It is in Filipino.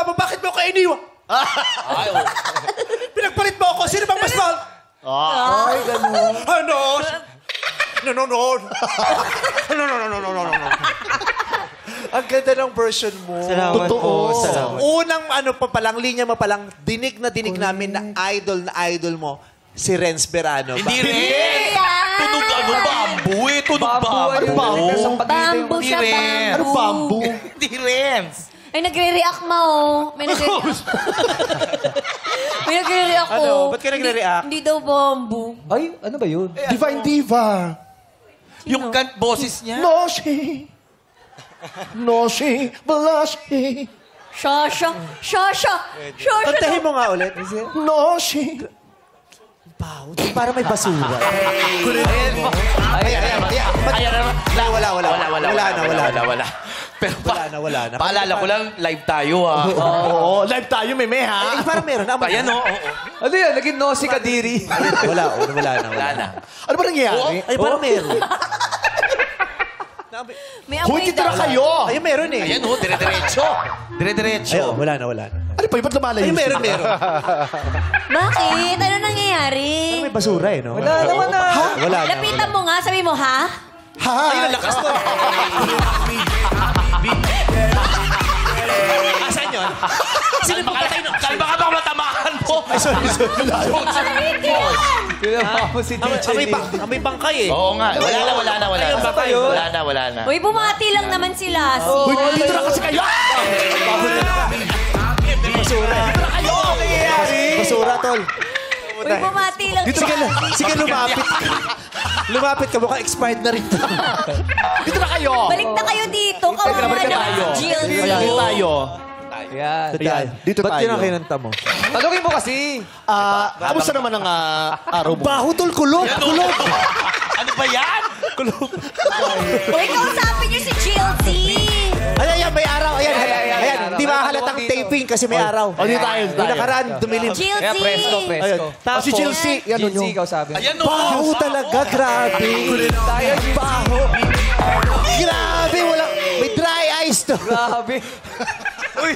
mo, bakit mo ko iniwan? Ay, oh. Pinagpalit mo ako, sino bang mas mahal? Ay, ganun. Ano? Nanonood. Ang ganda ng version mo. Salamat po. Salamat. Unang ano pa palang, linya mo palang, dinig namin na idol mo, si Renz Berano. Hindi rin. Tunog ano, bamboo eh. Tunog Ano bamboo. bamboo siya, Renz. bamboo. Bamboo. Hindi Renz. Ay, nagre-react ma, oh. May nagre-react. May nagre-react, Ano? oh. Ba't ka nagre-react? Hindi daw bamboo. Ay, ano ba yun? Divine Diva. Yung boses niya. No, she. No, she. Blushing. Shasha. Shasha. Shasha. Kantahin mo nga ulit. No, she. Para may basura. Ayan naman. Wala. Pero wala na. Paalala ko lang, live tayo ha. Oo, live tayo, meme, ha? Parang meron na. Ayan o. Ano yan? Naging no si Kadiri. Wala na. Ano ba nangyayari? Ay, parang meron. May Hoy, amoy titira daw. kayo! Ay, meron eh. Ayan o, dire-diretso. Dire-diretso. Ay, wala na. Ano pa, ba't lumalayo? Ay, meron. Bakit? Ano nangyayari? May basura eh, no? Wala naman na. Wala na. Lapitan mo nga, sabi mo, ha? Ay, ang lakas to. Asan yun? Kalma ka bang matamaan mo? Ay, sorry. Tinama mo si DJ. May bangkay eh. Oo nga. Wala na. Wala na. Uy, bumati lang naman sila. Hoy, dito na kasi kayo! Basura eh. Basura, tol. Uy, bumati lang Sige, lumapit. Lumapit ka, mukhang expired na rin. Dito na kayo! Balik na kayo dito. Kawawa balik na tayo. naman, Jill. Dito tayo. Yan. Dito Ba't tayo. yun ang kinanta mo? Tanungin mo kasi. Kamusta naman ang araw mo? Baho, tol. Kulog. Ano ba yan? Uy, kausapin niyo si Jill Z. Ayan, may araw. Ayan. Hindi mahalatang taping kasi may araw. O, dito tayo. Yung nakaraan, dumilim. Jill Z. Kaya presko. Ayun. Tapos, Si Chelsea. Yan Jinzy, yun. ikaw sabi. Ayan o. baho talaga. Grabe. Baho. Grabe. May dry eyes to. Grabe. Uy,